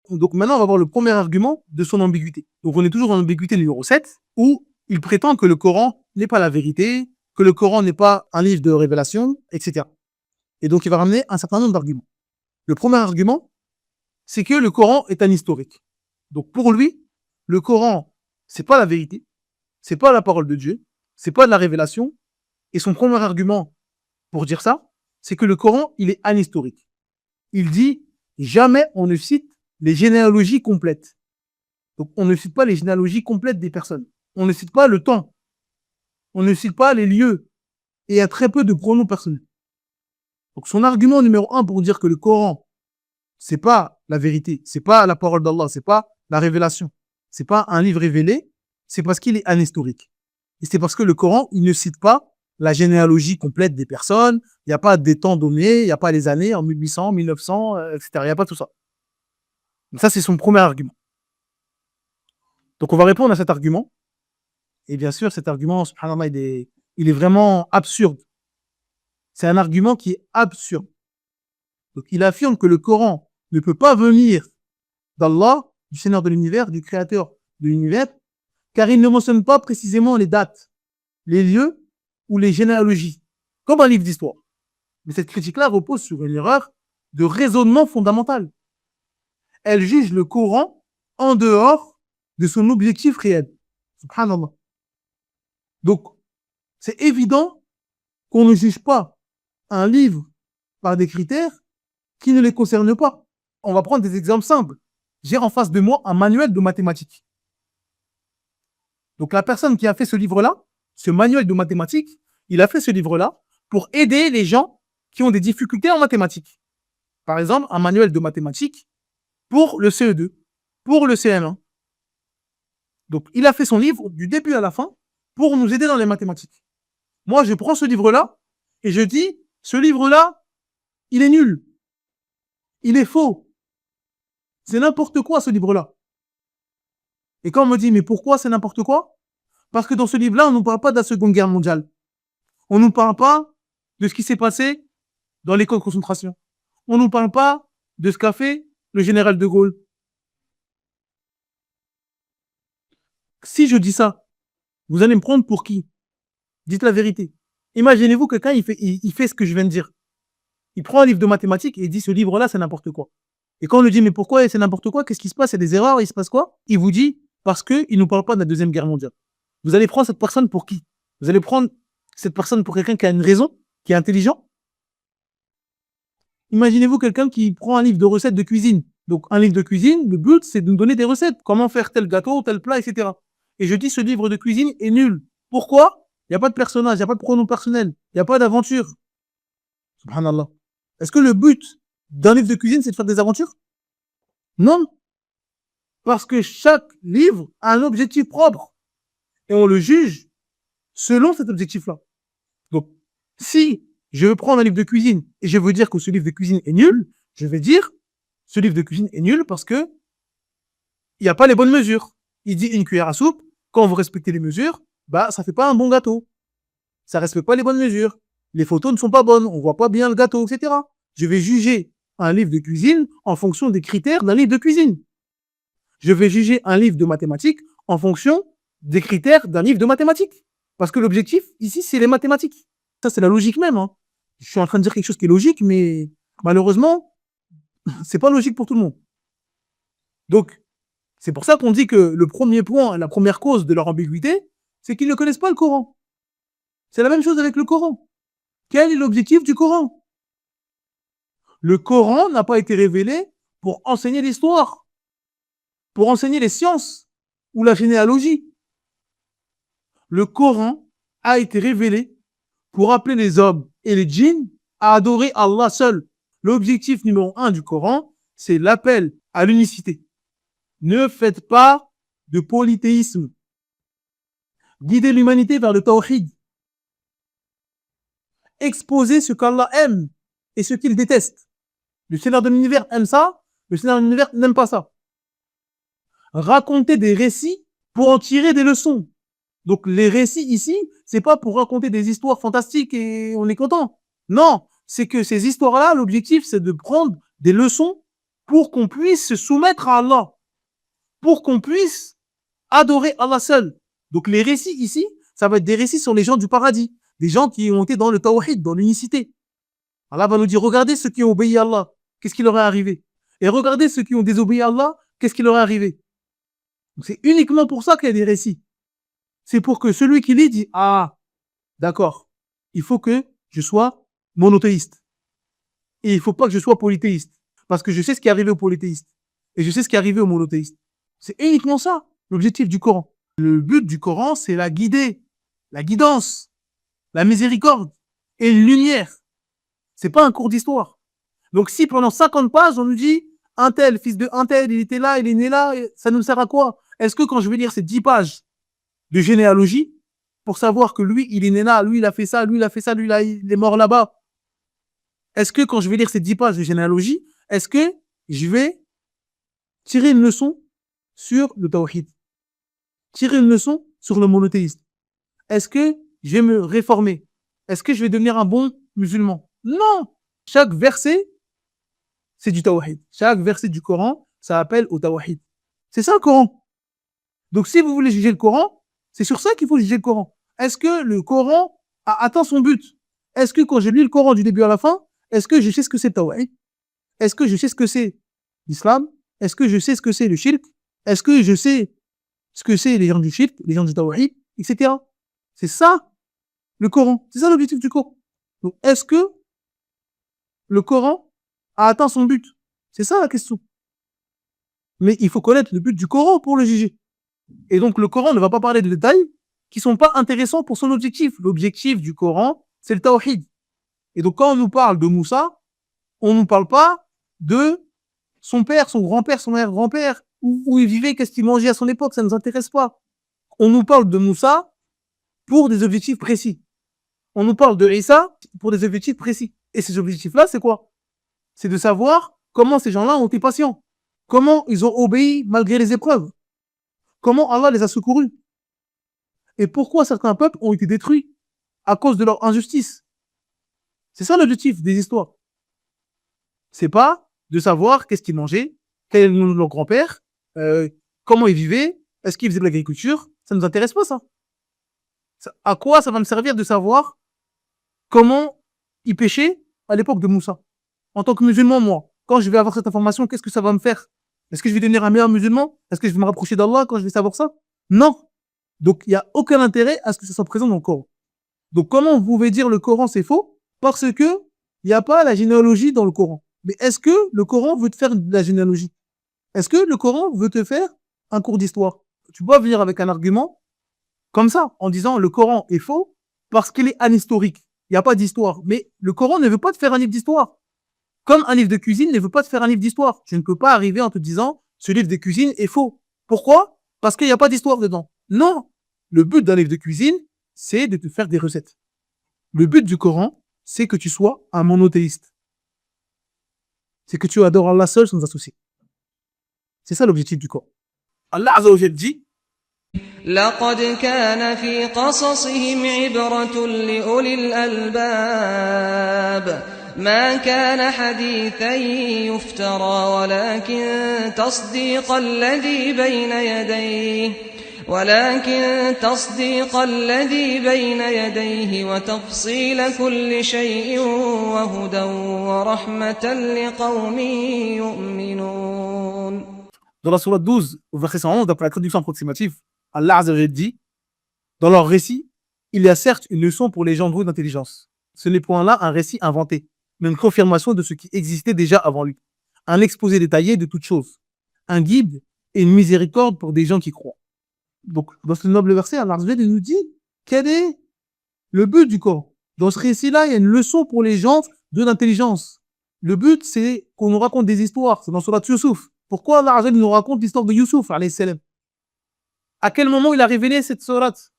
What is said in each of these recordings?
Donc maintenant, on va voir le premier argument de son ambiguïté. Donc on est toujours dans l'ambiguïté numéro 7, où il prétend que le Coran n'est pas la vérité, que le Coran n'est pas un livre de révélation, etc. Et donc il va ramener un certain nombre d'arguments. Le premier argument, c'est que le Coran est un historique. Donc pour lui, le Coran, c'est pas la vérité, c'est pas la parole de Dieu, c'est pas de la révélation. Et son premier argument pour dire ça, c'est que le Coran, il est anhistorique. Il dit jamais on ne cite les généalogies complètes. Donc on ne cite pas les généalogies complètes des personnes. On ne cite pas le temps. On ne cite pas les lieux. Et il y a très peu de pronoms personnels. Donc son argument numéro 1 pour dire que le Coran, c'est pas la vérité, c'est pas la parole d'Allah, c'est pas la révélation, c'est pas un livre révélé, c'est parce qu'il est anhistorique. Et c'est parce que le Coran, il ne cite pas la généalogie complète des personnes, il n'y a pas des temps donnés, il n'y a pas les années en 1800, 1900, etc. Il n'y a pas tout ça. Donc ça, c'est son premier argument. Donc on va répondre à cet argument. Et bien sûr, cet argument, subhanallah, il est vraiment absurde. C'est un argument qui est absurde. Donc il affirme que le Coran ne peut pas venir d'Allah, du Seigneur de l'univers, du Créateur de l'univers, car il ne mentionne pas précisément les dates, les lieux ou les généalogies, comme un livre d'histoire. Mais cette critique-là repose sur une erreur de raisonnement fondamental. Elle juge le Coran en dehors de son objectif réel. Subhanallah. Donc, c'est évident qu'on ne juge pas un livre par des critères qui ne les concernent pas. On va prendre des exemples simples. J'ai en face de moi un manuel de mathématiques. Donc la personne qui a fait ce livre-là, ce manuel de mathématiques, il a fait ce livre-là pour aider les gens qui ont des difficultés en mathématiques. Par exemple, un manuel de mathématiques pour le CE2, pour le CM1. Donc il a fait son livre du début à la fin pour nous aider dans les mathématiques. Moi, je prends ce livre-là et je dis, ce livre-là, il est nul. Il est faux. C'est n'importe quoi, ce livre-là. Et quand on me dit, mais pourquoi c'est n'importe quoi? Parce que dans ce livre-là, on ne nous parle pas de la Seconde Guerre mondiale. On ne nous parle pas de ce qui s'est passé dans les camps de concentration. On ne nous parle pas de ce qu'a fait le général de Gaulle. Si je dis ça, vous allez me prendre pour qui? Dites la vérité. Imaginez-vous que quelqu'un, il fait ce que je viens de dire. Il prend un livre de mathématiques et il dit, ce livre-là, c'est n'importe quoi. Et quand on lui dit, mais pourquoi c'est n'importe quoi? Qu'est-ce qui se passe? Il y a des erreurs, il se passe quoi? Il vous dit, parce qu'il ne nous parle pas de la Deuxième Guerre mondiale. Vous allez prendre cette personne pour qui? Vous allez prendre cette personne pour quelqu'un qui a une raison, qui est intelligent? Imaginez-vous quelqu'un qui prend un livre de recettes de cuisine. Donc, un livre de cuisine, le but, c'est de nous donner des recettes. Comment faire tel gâteau, tel plat, etc. Et je dis, ce livre de cuisine est nul. Pourquoi? Il n'y a pas de personnage, il n'y a pas de pronom personnel, il n'y a pas d'aventure. Subhanallah. Est-ce que le but d'un livre de cuisine, c'est de faire des aventures? Non. Parce que chaque livre a un objectif propre. Et on le juge selon cet objectif-là. Donc, si je veux prendre un livre de cuisine et je veux dire que ce livre de cuisine est nul, je vais dire, ce livre de cuisine est nul parce que il n'y a pas les bonnes mesures. Il dit une cuillère à soupe, quand vous respectez les mesures, bah, ça fait pas un bon gâteau. Ça respecte pas les bonnes mesures. Les photos ne sont pas bonnes, on voit pas bien le gâteau, etc. Je vais juger un livre de cuisine en fonction des critères d'un livre de cuisine. Je vais juger un livre de mathématiques en fonction des critères d'un livre de mathématiques. Parce que l'objectif, ici, c'est les mathématiques. Ça, c'est la logique même. Hein. Je suis en train de dire quelque chose qui est logique, mais malheureusement, c'est pas logique pour tout le monde. Donc, c'est pour ça qu'on dit que le premier point, la première cause de leur ambiguïté, c'est qu'ils ne connaissent pas le Coran. C'est la même chose avec le Coran. Quel est l'objectif du Coran? Le Coran n'a pas été révélé pour enseigner l'histoire, pour enseigner les sciences ou la généalogie. Le Coran a été révélé pour appeler les hommes et les djinns à adorer Allah seul. L'objectif numéro 1 du Coran, c'est l'appel à l'unicité. Ne faites pas de polythéisme. Guidez l'humanité vers le tawhid. Exposez ce qu'Allah aime et ce qu'il déteste. Le Seigneur de l'univers aime ça, le Seigneur de l'univers n'aime pas ça. Racontez des récits pour en tirer des leçons. Donc les récits ici, c'est pas pour raconter des histoires fantastiques et on est content. Non, c'est que ces histoires-là, l'objectif, c'est de prendre des leçons pour qu'on puisse se soumettre à Allah, pour qu'on puisse adorer Allah seul. Donc les récits ici, ça va être des récits sur les gens du paradis, des gens qui ont été dans le tawhid, dans l'unicité. Allah va nous dire, regardez ceux qui ont obéi à Allah, qu'est-ce qui leur est arrivé? Et regardez ceux qui ont désobéi à Allah, qu'est-ce qui leur est arrivé? Donc c'est uniquement pour ça qu'il y a des récits. C'est pour que celui qui lit dit, ah, d'accord, il faut que je sois monothéiste. Et il faut pas que je sois polythéiste. Parce que je sais ce qui est arrivé aux polythéistes. Et je sais ce qui est arrivé aux monothéistes. C'est uniquement ça, l'objectif du Coran. Le but du Coran, c'est la guider, la guidance, la miséricorde et une lumière. C'est pas un cours d'histoire. Donc si pendant 50 pages, on nous dit, un tel, fils de un tel, il était là, il est né là, ça nous sert à quoi? Est-ce que quand je vais lire ces 10 pages de généalogie, pour savoir que lui, il est né là, lui, il a fait ça, lui, il a fait ça, lui, là, il est mort là-bas, est-ce que quand je vais lire ces 10 pages de généalogie, est-ce que je vais tirer une leçon sur le tawhid, tirer une leçon sur le monothéisme? Est-ce que je vais me réformer? Est-ce que je vais devenir un bon musulman? Non! Chaque verset, c'est du tawhid. Chaque verset du Coran, ça appelle au tawhid. C'est ça le Coran. Donc si vous voulez juger le Coran, c'est sur ça qu'il faut juger le Coran. Est-ce que le Coran a atteint son but? Est-ce que quand je lis le Coran du début à la fin, est-ce que je sais ce que c'est le tawhid? Est-ce que je sais ce que c'est l'islam? Est-ce que je sais ce que c'est le shirk? Est-ce que je sais ce que c'est les gens du shirk, les gens du tawhid, etc. C'est ça le Coran. C'est ça l'objectif du Coran. Donc est-ce que le Coran a atteint son but? C'est ça la question. Mais il faut connaître le but du Coran pour le juger. Et donc le Coran ne va pas parler de détails qui sont pas intéressants pour son objectif. L'objectif du Coran, c'est le tawhid. Et donc quand on nous parle de Moussa, on ne nous parle pas de son père, son grand-père, son arrière-grand-père, où il vivait, qu'est-ce qu'il mangeait à son époque, ça ne nous intéresse pas. On nous parle de Moussa pour des objectifs précis. On nous parle de Issa pour des objectifs précis. Et ces objectifs-là, c'est quoi? C'est de savoir comment ces gens-là ont été patients. Comment ils ont obéi malgré les épreuves. Comment Allah les a secourus. Et pourquoi certains peuples ont été détruits à cause de leur injustice. C'est ça l'objectif des histoires. C'est pas de savoir qu'est-ce qu'ils mangeaient, quel est le nom de leur grand-père, comment ils vivaient, est-ce qu'ils faisaient de l'agriculture. Ça ne nous intéresse pas, ça. À quoi ça va me servir de savoir comment ils pêchaient à l'époque de Moussa? En tant que musulman, moi, quand je vais avoir cette information, qu'est-ce que ça va me faire? Est-ce que je vais devenir un meilleur musulman? Est-ce que je vais me rapprocher d'Allah quand je vais savoir ça? Non. Donc, il n'y a aucun intérêt à ce que ça soit présent dans le Coran. Donc, comment vous pouvez dire le Coran c'est faux? Parce que il n'y a pas la généalogie dans le Coran. Mais est-ce que le Coran veut te faire de la généalogie? Est-ce que le Coran veut te faire un cours d'histoire? Tu peux venir avec un argument comme ça, en disant le Coran est faux parce qu'il est anhistorique. Il n'y a pas d'histoire. Mais le Coran ne veut pas te faire un livre d'histoire. Comme un livre de cuisine ne veut pas te faire un livre d'histoire. Tu ne peux pas arriver en te disant ce livre de cuisine est faux. Pourquoi? Parce qu'il n'y a pas d'histoire dedans. Non. Le but d'un livre de cuisine, c'est de te faire des recettes. Le but du Coran, c'est que tu sois un monothéiste. C'est que tu adores Allah seul sans associer. C'est ça l'objectif du Coran. Allah Azza wa Jalla dit لقد كان في قصصهم عبرة لأولي الألباب ما كان حديثا يفترى ولكن تصديق الذي بين يديه وتفصيل كل شيء وهدى ورحمة لقوم يؤمنون. dans la sourate 12, au verset 111, d'après la traduction approximative, Allah Azza wa Jalla dit dans leur récit, il y a certes une leçon pour les gens doués d'intelligence. Ce n'est point là un récit inventé, mais une confirmation de ce qui existait déjà avant lui. Un exposé détaillé de toutes choses. Un guide et une miséricorde pour des gens qui croient. Donc, dans ce noble verset, Allah Azza wa Jalla nous dit quel est le but du Coran. Dans ce récit-là, il y a une leçon pour les gens doués d'intelligence. Le but, c'est qu'on nous raconte des histoires. C'est dans Surat Yusuf. Pourquoi Allah Azza wa Jalla nous raconte l'histoire de Yusuf, alayhi salam? À quel moment il a révélé cette sourate?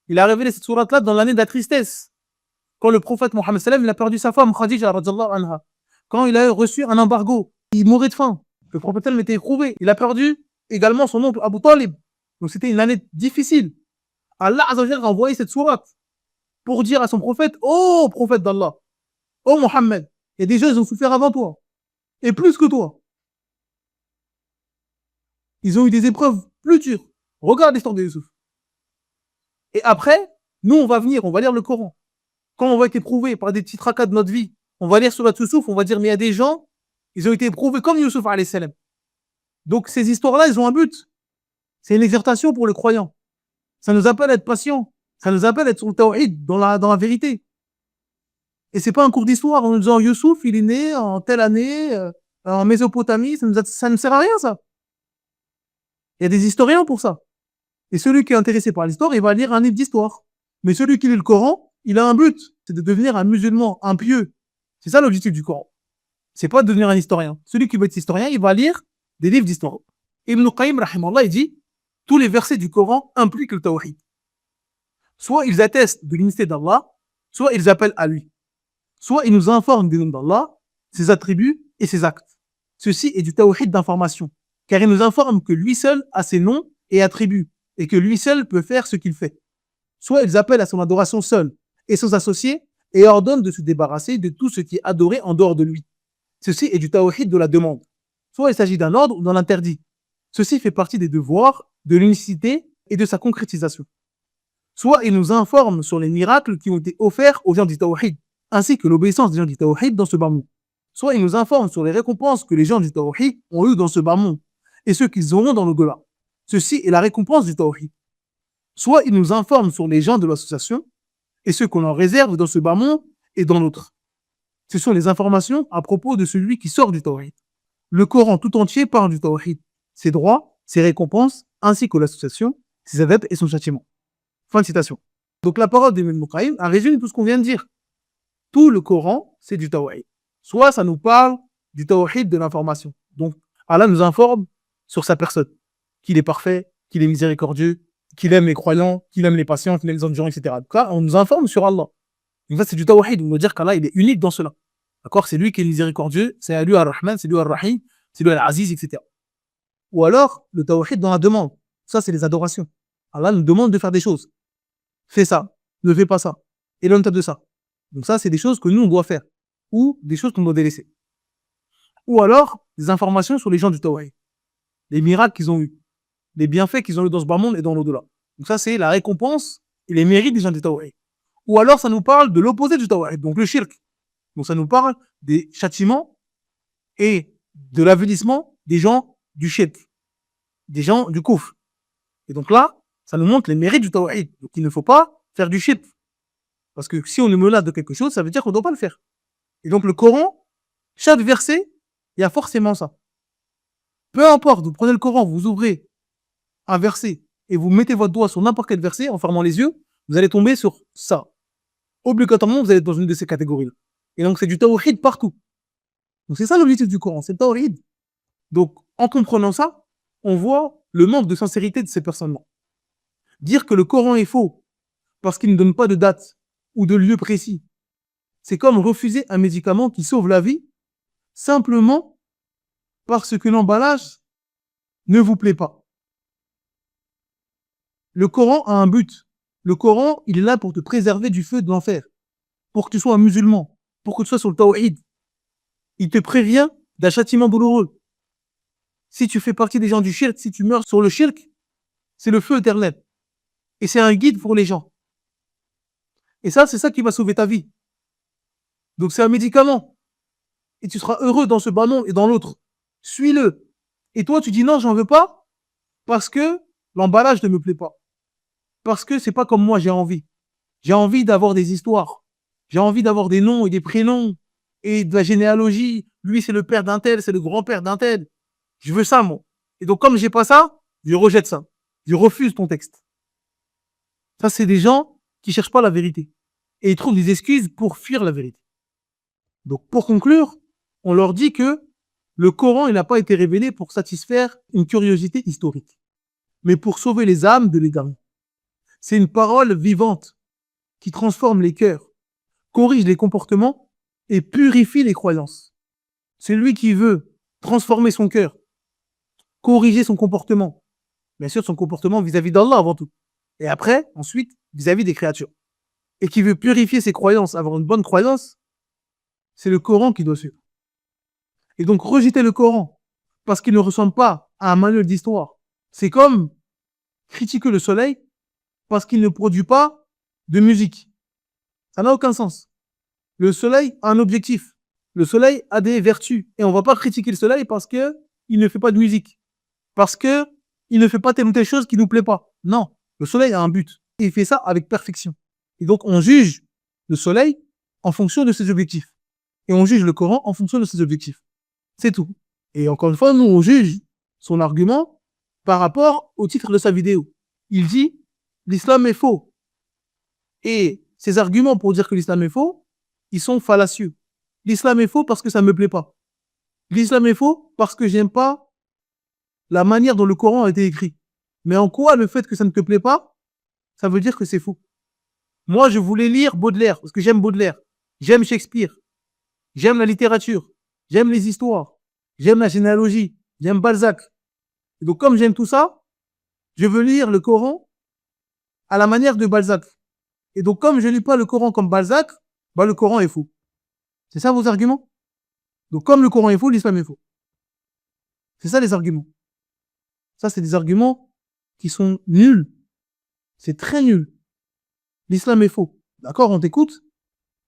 Il a révélé cette sourate-là dans l'année de la tristesse. Quand le prophète Mohammed sallam, il a perdu sa femme Khadija radhiyallahu anha. Quand il a reçu un embargo, il mourait de faim. Le prophète sallam était éprouvé. Il a perdu également son oncle Abu Talib. Donc c'était une année difficile. Allah Azza wa Jalla a envoyé cette sourate pour dire à son prophète, oh prophète d'Allah, oh Mohammed, il y a des gens qui ont souffert avant toi. Et plus que toi. Ils ont eu des épreuves plus dures. Regarde l'histoire de Youssouf. Et après, nous, on va lire le Coran. Quand on va être éprouvé par des petits tracas de notre vie, on va lire sur notre Youssouf, on va dire, mais il y a des gens, ils ont été éprouvés comme Youssouf, alayhi salam. Donc, ces histoires-là, elles ont un but. C'est une exhortation pour le croyant. Ça nous appelle à être patient. Ça nous appelle à être sur le tawhid, dans la vérité. Et c'est pas un cours d'histoire en nous disant Youssouf, il est né en telle année, en Mésopotamie, ça ne sert à rien, ça. Il y a des historiens pour ça. Et celui qui est intéressé par l'histoire, il va lire un livre d'histoire. Mais celui qui lit le Coran, il a un but, c'est de devenir un musulman, un pieux. C'est ça l'objectif du Coran. C'est pas de devenir un historien. Celui qui veut être historien, il va lire des livres d'histoire. Ibn Qayyim, rahimallah, il dit, tous les versets du Coran impliquent le tawhid. Soit ils attestent de l'unité d'Allah, soit ils appellent à lui. Soit ils nous informent des noms d'Allah, ses attributs et ses actes. Ceci est du tawhid d'information, car il nous informe que lui seul a ses noms et attributs, et que lui seul peut faire ce qu'il fait. Soit ils appellent à son adoration seul et sans associés, et ordonnent de se débarrasser de tout ce qui est adoré en dehors de lui. Ceci est du tawhid de la demande. Soit il s'agit d'un ordre ou d'un interdit. Ceci fait partie des devoirs, de l'unicité et de sa concrétisation. Soit il nous informe sur les miracles qui ont été offerts aux gens du tawhid, ainsi que l'obéissance des gens du tawhid dans ce bas monde. Soit il nous informe sur les récompenses que les gens du tawhid ont eues dans ce bas monde, et ceux qu'ils auront dans l'au-delà. Ceci est la récompense du tawhid. Soit il nous informe sur les gens de l'association, et ceux qu'on en réserve dans ce bas monde et dans l'autre. Ce sont les informations à propos de celui qui sort du tawhid. Le Coran tout entier parle du tawhid, ses droits, ses récompenses, ainsi que l'association, ses adeptes et son châtiment. Fin de citation. Donc la parole d'Ibn Qayyim a résumé tout ce qu'on vient de dire. Tout le Coran, c'est du tawhid. Soit ça nous parle du tawhid de l'information. Donc Allah nous informe sur sa personne, qu'il est parfait, qu'il est miséricordieux, qu'il aime les croyants, qu'il aime les patients, qu'il aime les endurants, etc. Donc là, on nous informe sur Allah. Donc ça, c'est du tawhid. On veut dire qu'Allah, il est unique dans cela. D'accord? C'est lui qui est miséricordieux, c'est lui Ar-Rahman, c'est lui Ar-Rahim, c'est lui Al-Aziz, etc. Ou alors, le tawhid dans la demande. Ça, c'est les adorations. Allah nous demande de faire des choses. Fais ça, ne fais pas ça. Éloigne-toi de ça. Donc ça, c'est des choses que nous, on doit faire. Ou des choses qu'on doit délaisser. Ou alors, des informations sur les gens du tawhid. Les miracles qu'ils ont eus. Les bienfaits qu'ils ont eus dans ce bas monde et dans l'au-delà. Donc ça, c'est la récompense et les mérites des gens du tawhid. Ou alors, ça nous parle de l'opposé du tawhid, donc le shirk. Donc ça nous parle des châtiments et de l'avilissement des gens du shirk, des gens du kufr. Et donc là, ça nous montre les mérites du tawhid. Donc il ne faut pas faire du shirk. Parce que si on est menace de quelque chose, ça veut dire qu'on ne doit pas le faire. Et donc le Coran, chaque verset, il y a forcément ça. Peu importe, vous prenez le Coran, vous ouvrez un verset et vous mettez votre doigt sur n'importe quel verset en fermant les yeux, vous allez tomber sur ça. Obligatoirement, vous allez être dans une de ces catégories-là. Et donc c'est du tawhid partout. Donc c'est ça l'objectif du Coran, c'est le tawhid. Donc en comprenant ça, on voit le manque de sincérité de ces personnes-là. Dire que le Coran est faux parce qu'il ne donne pas de date ou de lieu précis, c'est comme refuser un médicament qui sauve la vie simplement parce que l'emballage ne vous plaît pas. Le Coran a un but. Le Coran, il est là pour te préserver du feu de l'enfer, pour que tu sois un musulman, pour que tu sois sur le tawhid. Il te prévient d'un châtiment douloureux. Si tu fais partie des gens du shirk, si tu meurs sur le shirk, c'est le feu éternel. Et c'est un guide pour les gens. Et ça, c'est ça qui va sauver ta vie. Donc c'est un médicament. Et tu seras heureux dans ce bas monde et dans l'autre. Suis-le. Et toi, tu dis non, j'en veux pas, parce que l'emballage ne me plaît pas. Parce que c'est pas comme moi, j'ai envie. J'ai envie d'avoir des histoires. J'ai envie d'avoir des noms et des prénoms et de la généalogie. Lui, c'est le père d'un tel, c'est le grand-père d'un tel. Je veux ça, moi. Et donc, comme j'ai pas ça, je rejette ça. Je refuse ton texte. Ça, c'est des gens qui cherchent pas la vérité. Et ils trouvent des excuses pour fuir la vérité. Donc, pour conclure, on leur dit que le Coran, il n'a pas été révélé pour satisfaire une curiosité historique, mais pour sauver les âmes de l'égarement. C'est une parole vivante qui transforme les cœurs, corrige les comportements et purifie les croyances. C'est lui qui veut transformer son cœur, corriger son comportement. Bien sûr, son comportement vis-à-vis d'Allah avant tout. Et après, ensuite, vis-à-vis des créatures. Et qui veut purifier ses croyances, avoir une bonne croyance, c'est le Coran qui doit suivre. Et donc, rejeter le Coran, parce qu'il ne ressemble pas à un manuel d'histoire, C'est comme critiquer le soleil parce qu'il ne produit pas de musique. Ça n'a aucun sens. Le soleil a un objectif. Le soleil a des vertus. Et on ne va pas critiquer le soleil parce que il ne fait pas de musique. Parce que il ne fait pas telle ou telle chose qui nous plaît pas. Non. Le soleil a un but. Et il fait ça avec perfection. Et donc, on juge le soleil en fonction de ses objectifs. Et on juge le Coran en fonction de ses objectifs. C'est tout. Et encore une fois, nous, on juge son argument par rapport au titre de sa vidéo. Il dit, l'islam est faux. Et ses arguments pour dire que l'islam est faux, ils sont fallacieux. L'islam est faux parce que ça me plaît pas. L'islam est faux parce que j'aime pas la manière dont le Coran a été écrit. Mais en quoi le fait que ça ne te plaît pas, ça veut dire que c'est faux. Moi, je voulais lire Baudelaire parce que j'aime Baudelaire. J'aime Shakespeare. J'aime la littérature. J'aime les histoires. J'aime la généalogie. J'aime Balzac. Et donc, comme j'aime tout ça, je veux lire le Coran à la manière de Balzac. Et donc, comme je lis pas le Coran comme Balzac, bah, le Coran est faux. C'est ça vos arguments? Donc, comme le Coran est faux, l'islam est faux. C'est ça les arguments. Ça, c'est des arguments qui sont nuls. C'est très nul. L'islam est faux. D'accord, on t'écoute.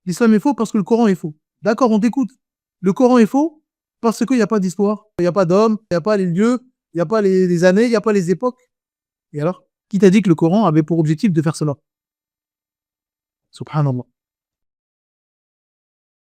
L'islam est faux parce que le Coran est faux. D'accord, on t'écoute. Le Coran est faux parce qu'il n'y a pas d'histoire. Il n'y a pas d'hommes, il n'y a pas les lieux, il n'y a pas les années, il n'y a pas les époques. Et alors, qui t'a dit que le Coran avait pour objectif de faire cela? Subhanallah.